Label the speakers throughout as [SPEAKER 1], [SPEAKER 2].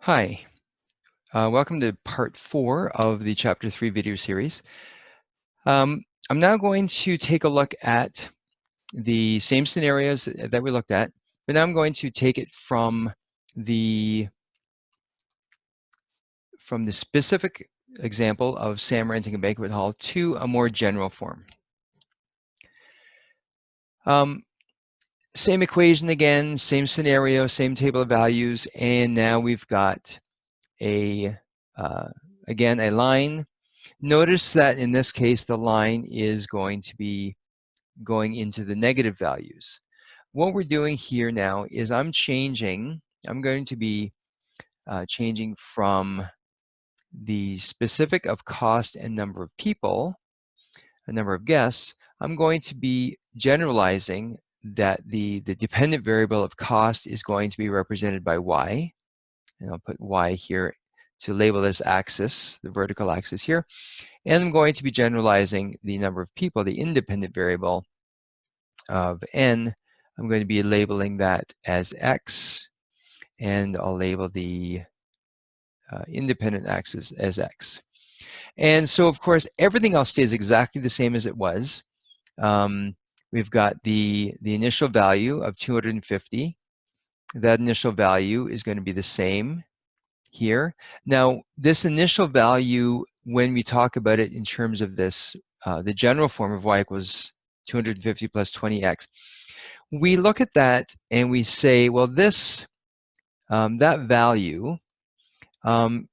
[SPEAKER 1] Hi, welcome to part 4 of the Chapter 3 video series. I'm now going to take a look at the same scenarios that we looked at, but now I'm going to take it from the specific example of Sam renting a banquet hall to a more general form. Same equation again, same scenario, same table of values, and now we've got again a line. Notice that in this case, the line is going to be going into the negative values. What we're doing here now is I'm going to be changing from the specific of cost and number of people, a number of guests. I'm going to be generalizing that the dependent variable of cost is going to be represented by y, and I'll put y here to label this axis, the vertical axis here. And I'm going to be generalizing the number of people, the independent variable of n. I'm going to be labeling that as x, and I'll label the independent axis as x. And so, of course, everything else stays exactly the same as it was. We've got the initial value of 250. That initial value is going to be the same here. Now, this initial value, when we talk about it in terms of this, the general form of y equals 250 plus 20x, we look at that and we say, well, this, that value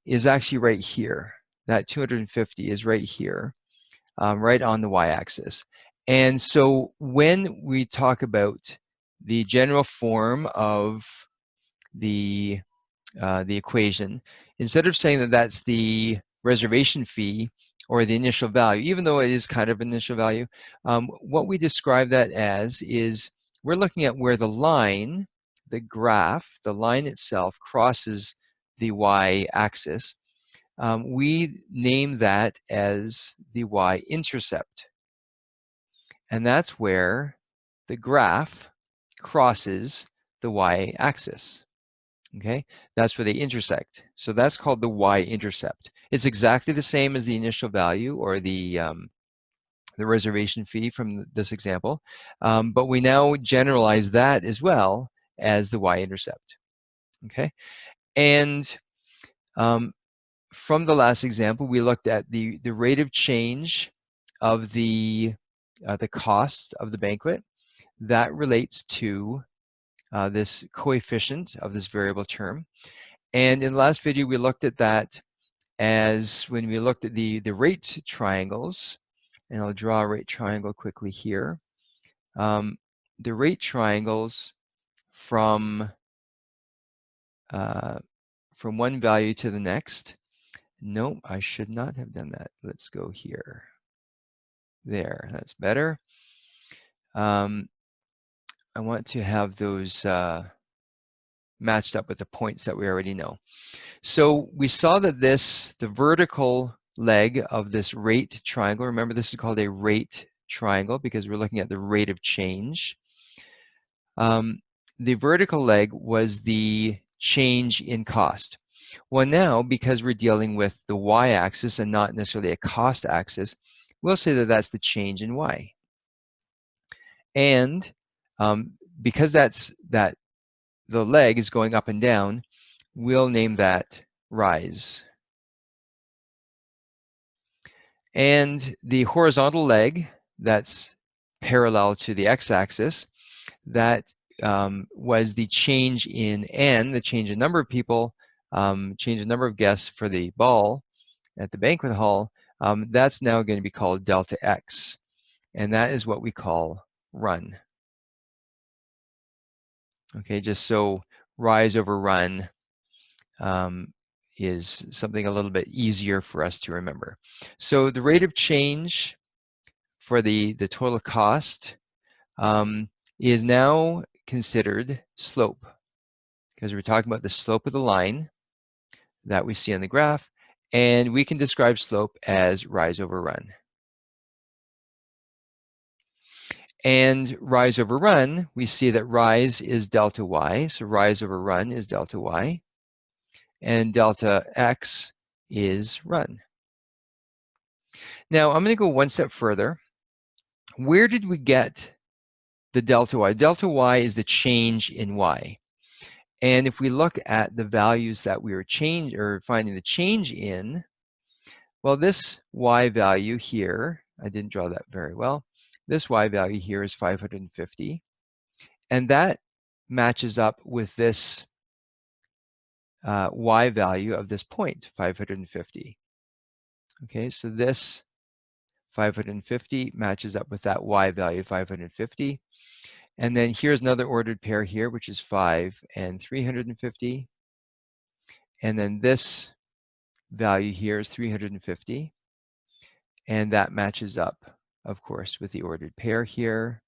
[SPEAKER 1] is actually right here. That 250 is right here, right on the y-axis. And so when we talk about the general form of the equation, instead of saying that that's the reservation fee or the initial value, even though it is kind of initial value, what we describe that as is we're looking at where the line, the graph, the line itself crosses the y-axis. We name that as the y-intercept. And that's where the graph crosses the y-axis. Okay, that's where they intersect. So that's called the y-intercept. It's exactly the same as the initial value or the reservation fee from this example, but we now generalize that as well as the y-intercept. Okay, and from the last example, we looked at the rate of change of the cost of the banquet. That relates to this coefficient of this variable term. And in the last video, we looked at that as when we looked at the rate triangles, and I'll draw a rate triangle quickly here. The rate triangles from one value to the next. No, I should not have done that. Let's go here. There, that's better. I want to have those matched up with the points that we already know. So we saw that the vertical leg of this rate triangle, remember this is called a rate triangle because we're looking at the rate of change. The vertical leg was the change in cost. Well, now, because we're dealing with the y-axis and not necessarily a cost axis, we'll say that that's the change in y. And because the leg is going up and down, we'll name that rise. And the horizontal leg that's parallel to the x-axis, that was the change in n, the change in number of people, change in number of guests for the ball at the banquet hall. That's now going to be called delta x, and that is what we call run. Okay, just so rise over run is something a little bit easier for us to remember. So the rate of change for the total cost is now considered slope, because we're talking about the slope of the line that we see on the graph, and we can describe slope as rise over run. And rise over run, we see that rise is delta y, so rise over run is delta y. and delta x is run. Now I'm going to go one step further. Where did we get the delta y? Delta y is the change in y. And if we look at the values that we were finding the change in, well, this y value here, I didn't draw that very well. This y value here is 550. And that matches up with this y value of this point, 550. Okay, so this 550 matches up with that y value, 550. And then here's another ordered pair here, which is 5 and 350. And then this value here is 350. And that matches up, of course, with the ordered pair here,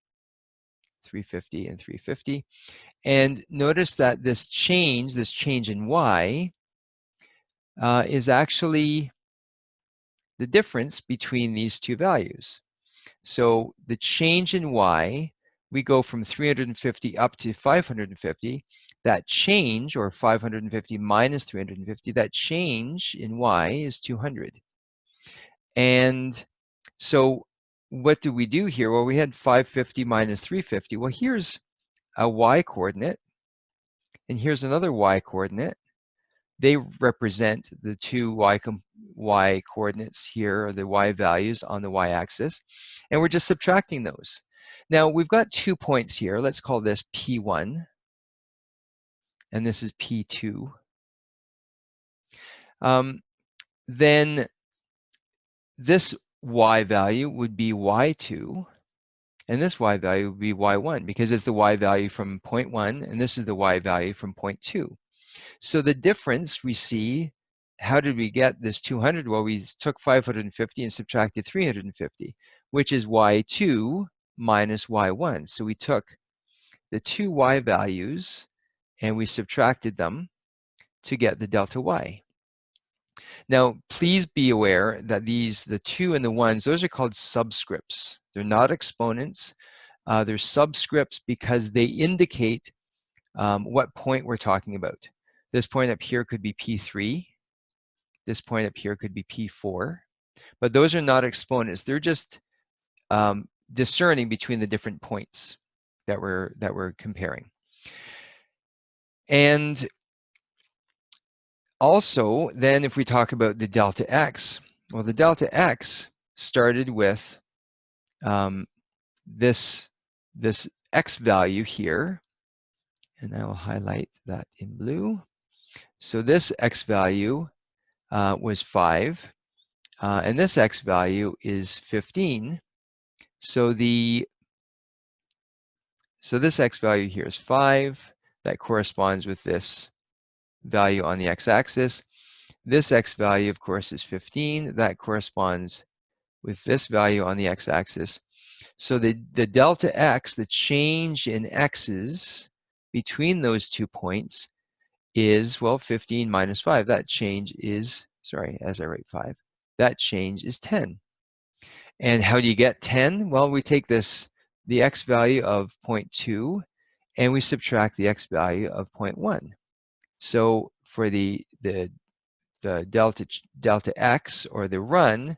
[SPEAKER 1] 350 and 350. And notice that this change in y, is actually the difference between these two values. So the change in y, we go from 350 up to 550. That change, or 550 minus 350, that change in y is 200. And so what do we do here? Well, we had 550 minus 350. Well, here's a y coordinate, and here's another y coordinate. They represent the two y coordinates here, or the y values on the y-axis, and we're just subtracting those. Now, we've got 2 points here. Let's call this P1, and this is P2. Then this y value would be y2, and this y value would be y1, because it's the y value from point 1, and this is the y value from point 2. So the difference we see, how did we get this 200? Well, we took 550 and subtracted 350, which is y2 minus y1. So we took the two y values and we subtracted them to get the delta y. Now, please be aware that the 2 and the 1s, those are called subscripts. They're not exponents. They're subscripts because they indicate what point we're talking about. This point up here could be P3. This point up here could be P4. But those are not exponents. They're just discerning between the different points that we're comparing. And also, then if we talk about the delta x, well, the delta x started with this x value here, and I will highlight that in blue. So this x value was 5, and this x value is 15. So this x value here is 5. That corresponds with this value on the x-axis. This x value, of course, is 15. That corresponds with this value on the x-axis. So the delta x, the change in x's between those 2 points is, well, 15 minus 5. That change is, sorry, as I write 5, that change is 10. And how do you get 10? Well, we take the x value of 0.2, and we subtract the x value of 0.1. So for the delta x, or the run,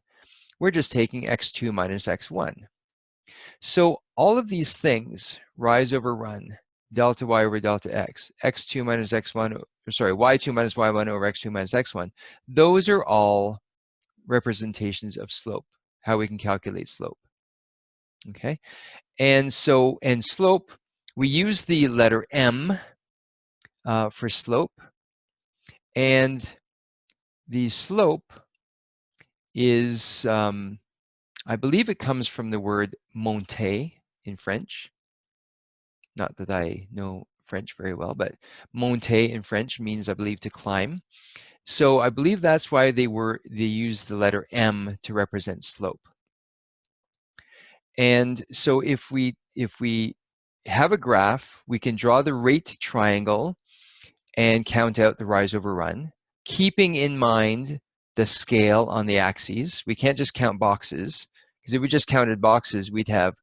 [SPEAKER 1] we're just taking x2 minus x1. So all of these things, rise over run, delta y over delta x, x2 minus x1, or sorry, y2 minus y1 over x2 minus x1, those are all representations of slope, how we can calculate slope. Okay, and so, and slope, we use the letter m for slope, and the slope is, I believe it comes from the word monter in French. Not that I know French very well, but monter in French means, I believe, to climb. So I believe that's why they used the letter m to represent slope. And so if we have a graph, we can draw the rate triangle and count out the rise over run, keeping in mind the scale on the axes. We can't just count boxes, because if we just counted boxes, we'd have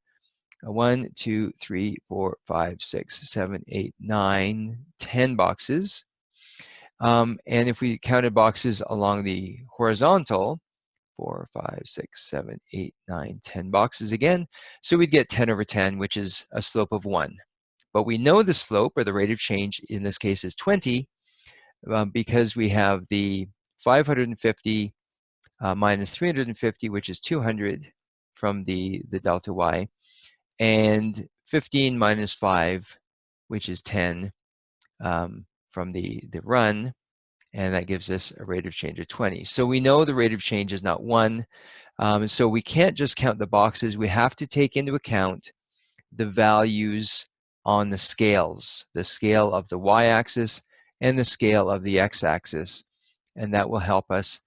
[SPEAKER 1] 1, 2, 3, 4, 5, 6, 7, 8, 9, 10 boxes. And if we counted boxes along the horizontal, 4, 5, 6, 7, 8, 9, 10 boxes again. So we'd get 10 over 10, which is a slope of 1. But we know the slope, or the rate of change, in this case is 20, because we have the 550 minus 350, which is 200 from the delta y, and 15 minus 5, which is 10 from the run, and that gives us a rate of change of 20. So we know the rate of change is not 1, so we can't just count the boxes. We have to take into account the values on the scales, the scale of the y-axis and the scale of the x-axis, and that will help us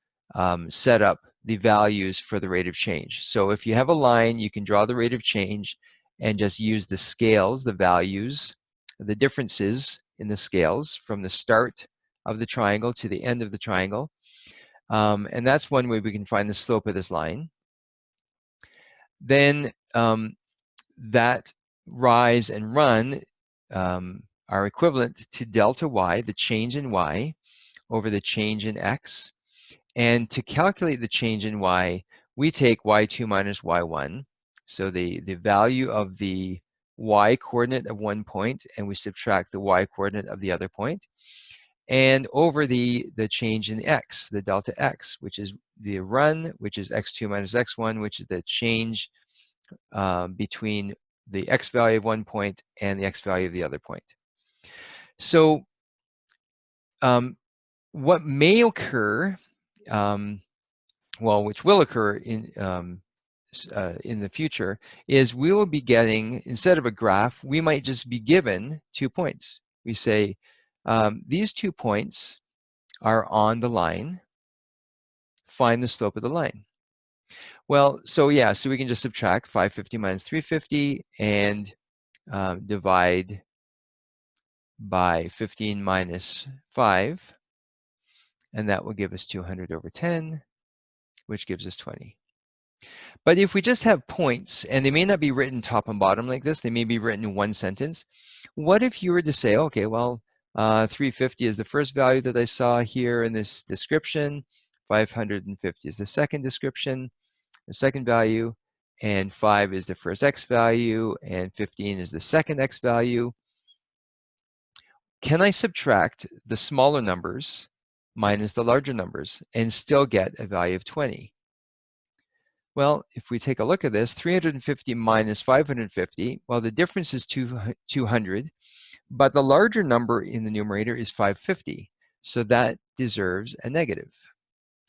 [SPEAKER 1] set up the values for the rate of change. So if you have a line, you can draw the rate of change and just use the scales, the values, the differences in the scales from the start of the triangle to the end of the triangle. And that's one way we can find the slope of this line. Then that rise and run are equivalent to delta y, the change in y, over the change in x. And to calculate the change in y, we take y2 minus y1, so the value of the y coordinate of one point, and we subtract the y coordinate of the other point, and over the change in x, the delta x, which is the run, which is x2 minus x1, which is the change between the x value of one point and the x value of the other point. So what may occur, well, which will occur in the future, is we will be getting, instead of a graph, we might just be given 2 points. We say, these 2 points are on the line, find the slope of the line. Well, so yeah, so we can just subtract 550 minus 350 and divide by 15 minus 5, and that will give us 200 over 10, which gives us 20. But if we just have points, and they may not be written top and bottom like this, they may be written in one sentence. What if you were to say, okay, well, 350 is the first value that I saw here in this description, 550 is the second description, the second value, and 5 is the first x value, and 15 is the second x value. Can I subtract the smaller numbers minus the larger numbers and still get a value of 20? Well, if we take a look at this, 350 minus 550, well, the difference is 200, but the larger number in the numerator is 550, so that deserves a negative.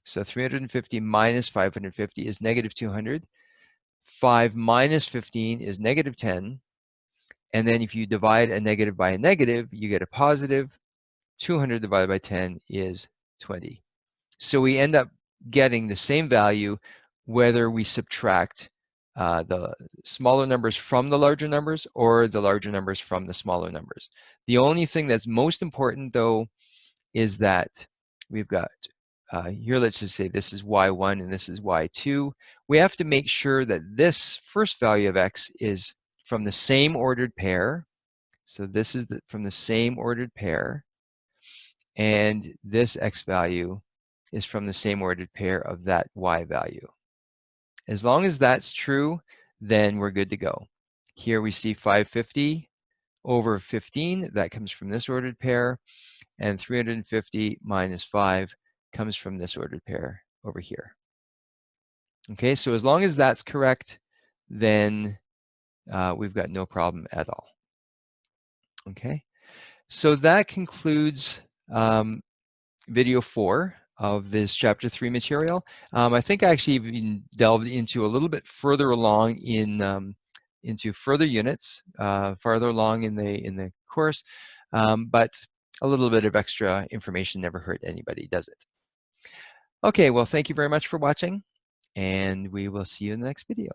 [SPEAKER 1] So 350 minus 550 is negative 200. 5 minus 15 is negative 10. And then if you divide a negative by a negative, you get a positive. 200 divided by 10 is 20. So we end up getting the same value whether we subtract the smaller numbers from the larger numbers or the larger numbers from the smaller numbers. The only thing that's most important, though, is that we've got here, let's just say this is y1 and this is y2. We have to make sure that this first value of x is from the same ordered pair. So this is from the same ordered pair. And this x value is from the same ordered pair of that y value. As long as that's true, then we're good to go. Here we see 550 over 15, that comes from this ordered pair, and 350 minus 5 comes from this ordered pair over here. Okay, so as long as that's correct, then we've got no problem at all. Okay, so that concludes video 4 of this chapter 3 material. I think I actually even delved into a little bit further along in into further units, farther along in the course, but a little bit of extra information never hurt anybody, does it? Okay, well, thank you very much for watching, and we will see you in the next video.